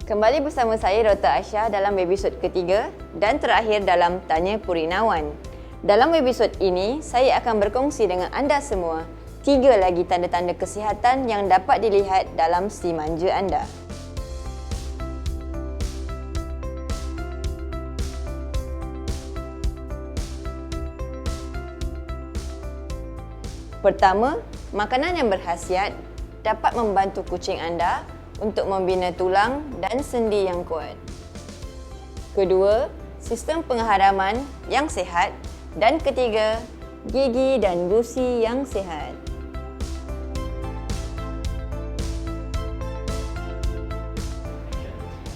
Kembali bersama saya Dr. Aisyah dalam episod ketiga dan terakhir dalam Tanya Purinawan. Dalam episod ini, saya akan berkongsi dengan anda semua 3 lagi tanda-tanda kesihatan yang dapat dilihat dalam si manja anda. Pertama, makanan yang berkhasiat dapat membantu kucing anda untuk membina tulang dan sendi yang kuat. Kedua, sistem penghadaman yang sihat. Dan ketiga, gigi dan gusi yang sihat.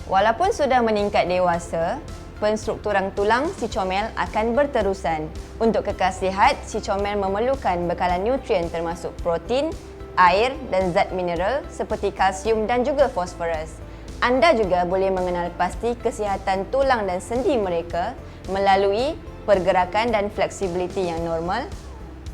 Walaupun sudah meningkat dewasa, penstrukturan tulang si comel akan berterusan. Untuk kekal sihat, si comel memerlukan bekalan nutrien termasuk protein, air dan zat mineral seperti kalsium dan juga fosforus. Anda juga boleh mengenal pasti kesihatan tulang dan sendi mereka melalui pergerakan dan fleksibiliti yang normal,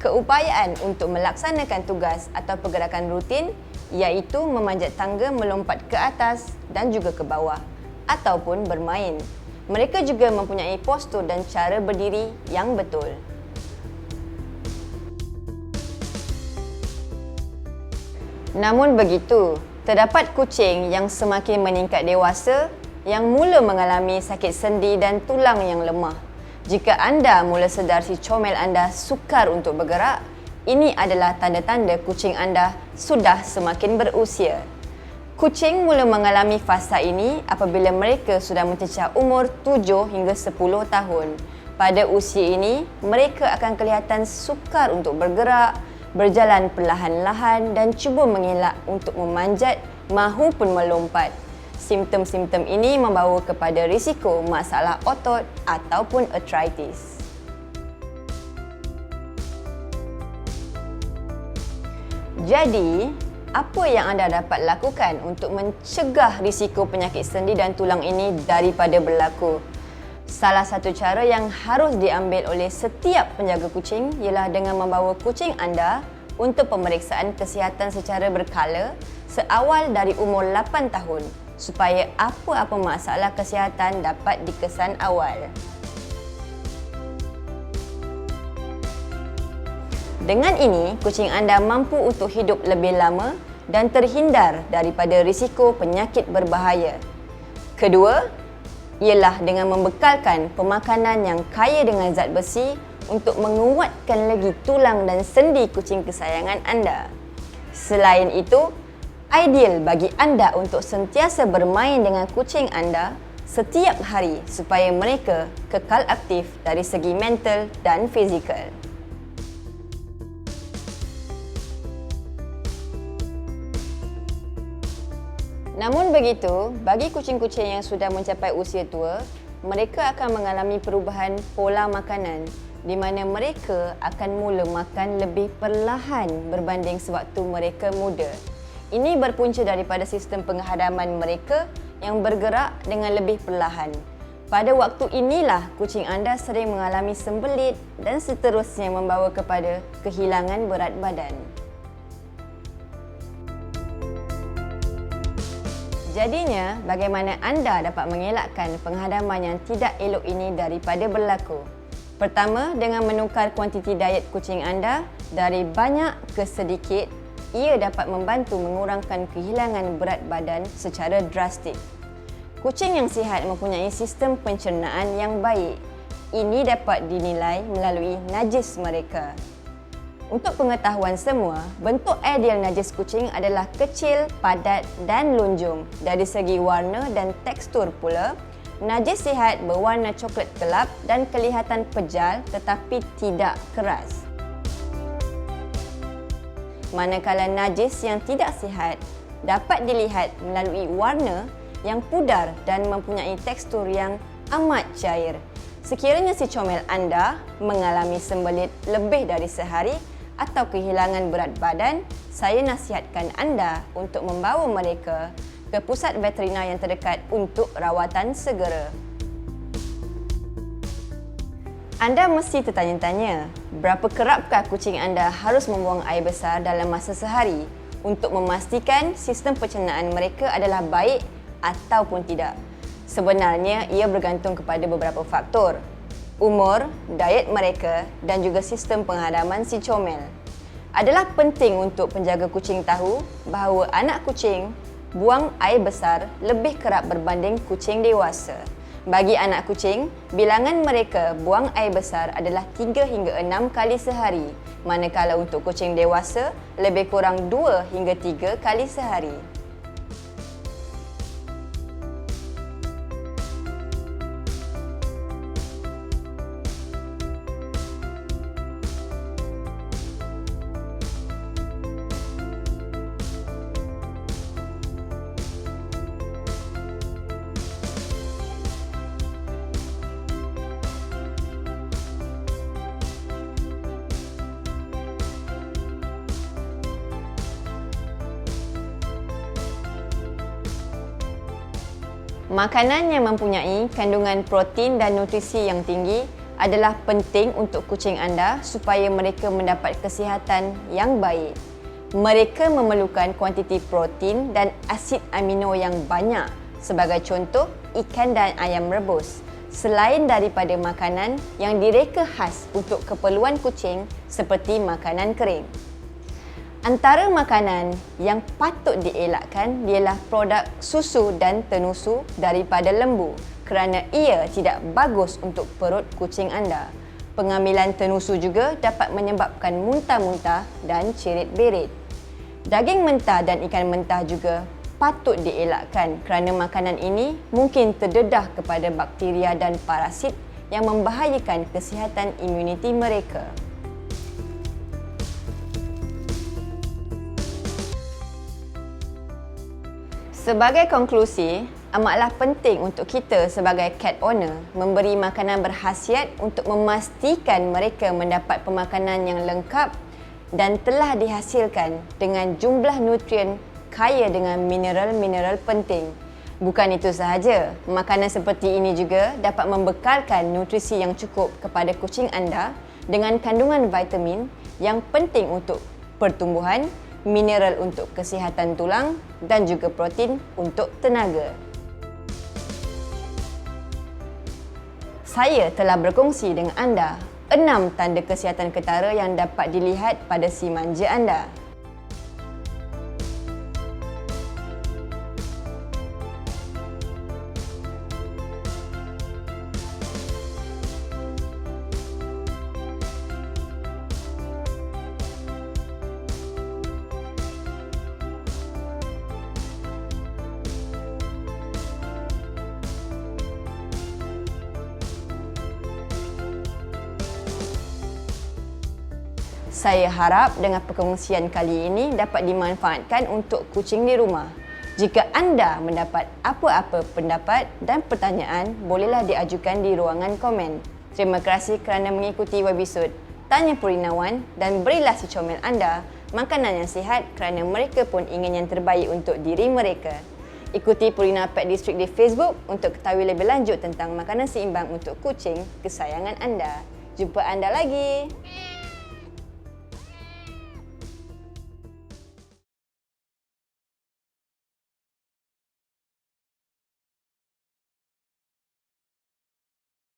keupayaan untuk melaksanakan tugas atau pergerakan rutin iaitu memanjat tangga melompat ke atas dan juga ke bawah ataupun bermain. Mereka juga mempunyai postur dan cara berdiri yang betul. Namun begitu, terdapat kucing yang semakin meningkat dewasa yang mula mengalami sakit sendi dan tulang yang lemah. Jika anda mula sedar si comel anda sukar untuk bergerak, ini adalah tanda-tanda kucing anda sudah semakin berusia. Kucing mula mengalami fasa ini apabila mereka sudah mencecah umur 7 hingga 10 tahun. Pada usia ini, mereka akan kelihatan sukar untuk bergerak, berjalan perlahan-lahan dan cuba mengelak untuk memanjat mahupun melompat. Simptom-simptom ini membawa kepada risiko masalah otot ataupun arthritis. Jadi, apa yang anda dapat lakukan untuk mencegah risiko penyakit sendi dan tulang ini daripada berlaku? Salah satu cara yang harus diambil oleh setiap penjaga kucing ialah dengan membawa kucing anda untuk pemeriksaan kesihatan secara berkala seawal dari umur 8 tahun supaya apa-apa masalah kesihatan dapat dikesan awal. Dengan ini, kucing anda mampu untuk hidup lebih lama dan terhindar daripada risiko penyakit berbahaya. Kedua, ialah dengan membekalkan pemakanan yang kaya dengan zat besi untuk menguatkan lagi tulang dan sendi kucing kesayangan anda. Selain itu, ideal bagi anda untuk sentiasa bermain dengan kucing anda setiap hari supaya mereka kekal aktif dari segi mental dan fizikal. Namun begitu, bagi kucing-kucing yang sudah mencapai usia tua, mereka akan mengalami perubahan pola makanan di mana mereka akan mula makan lebih perlahan berbanding sewaktu mereka muda. Ini berpunca daripada sistem penghadaman mereka yang bergerak dengan lebih perlahan. Pada waktu inilah kucing anda sering mengalami sembelit dan seterusnya membawa kepada kehilangan berat badan. Jadinya, bagaimana anda dapat mengelakkan penghadaman yang tidak elok ini daripada berlaku? Pertama, dengan menukar kuantiti diet kucing anda dari banyak ke sedikit, ia dapat membantu mengurangkan kehilangan berat badan secara drastik. Kucing yang sihat mempunyai sistem pencernaan yang baik. Ini dapat dinilai melalui najis mereka. Untuk pengetahuan semua, bentuk ideal najis kucing adalah kecil, padat dan lonjong. Dari segi warna dan tekstur pula, najis sihat berwarna coklat gelap dan kelihatan pejal tetapi tidak keras. Manakala najis yang tidak sihat dapat dilihat melalui warna yang pudar dan mempunyai tekstur yang amat cair. Sekiranya si comel anda mengalami sembelit lebih dari sehari atau kehilangan berat badan, saya nasihatkan anda untuk membawa mereka ke pusat veterina yang terdekat untuk rawatan segera. Anda mesti tertanya-tanya, berapa kerapkah kucing anda harus membuang air besar dalam masa sehari untuk memastikan sistem pencernaan mereka adalah baik ataupun tidak. Sebenarnya ia bergantung kepada beberapa faktor. Umur, diet mereka dan juga sistem penghadaman si comel. Adalah penting untuk penjaga kucing tahu bahawa anak kucing buang air besar lebih kerap berbanding kucing dewasa. Bagi anak kucing, bilangan mereka buang air besar adalah 3 hingga 6 kali sehari, manakala untuk kucing dewasa lebih kurang 2 hingga 3 kali sehari. Makanan yang mempunyai kandungan protein dan nutrisi yang tinggi adalah penting untuk kucing anda supaya mereka mendapat kesihatan yang baik. Mereka memerlukan kuantiti protein dan asid amino yang banyak, sebagai contoh ikan dan ayam rebus, selain daripada makanan yang direka khas untuk keperluan kucing seperti makanan kering. Antara makanan yang patut dielakkan ialah produk susu dan tenusu daripada lembu kerana ia tidak bagus untuk perut kucing anda. Pengambilan tenusu juga dapat menyebabkan muntah-muntah dan cerit-berit. Daging mentah dan ikan mentah juga patut dielakkan kerana makanan ini mungkin terdedah kepada bakteria dan parasit yang membahayakan kesihatan imuniti mereka. Sebagai konklusi, amatlah penting untuk kita sebagai cat owner memberi makanan berkhasiat untuk memastikan mereka mendapat pemakanan yang lengkap dan telah dihasilkan dengan jumlah nutrien kaya dengan mineral-mineral penting. Bukan itu sahaja, makanan seperti ini juga dapat membekalkan nutrisi yang cukup kepada kucing anda dengan kandungan vitamin yang penting untuk pertumbuhan, mineral untuk kesihatan tulang dan juga protein untuk tenaga. Saya telah berkongsi dengan anda 6 tanda kesihatan ketara yang dapat dilihat pada si manja anda. Saya harap dengan perkongsian kali ini dapat dimanfaatkan untuk kucing di rumah. Jika anda mendapat apa-apa pendapat dan pertanyaan, bolehlah diajukan di ruangan komen. Terima kasih kerana mengikuti webisod Tanya Purinawan dan berilah si comel anda makanan yang sihat kerana mereka pun ingin yang terbaik untuk diri mereka. Ikuti Purina Pet District di Facebook untuk ketahui lebih lanjut tentang makanan seimbang untuk kucing kesayangan anda. Jumpa anda lagi.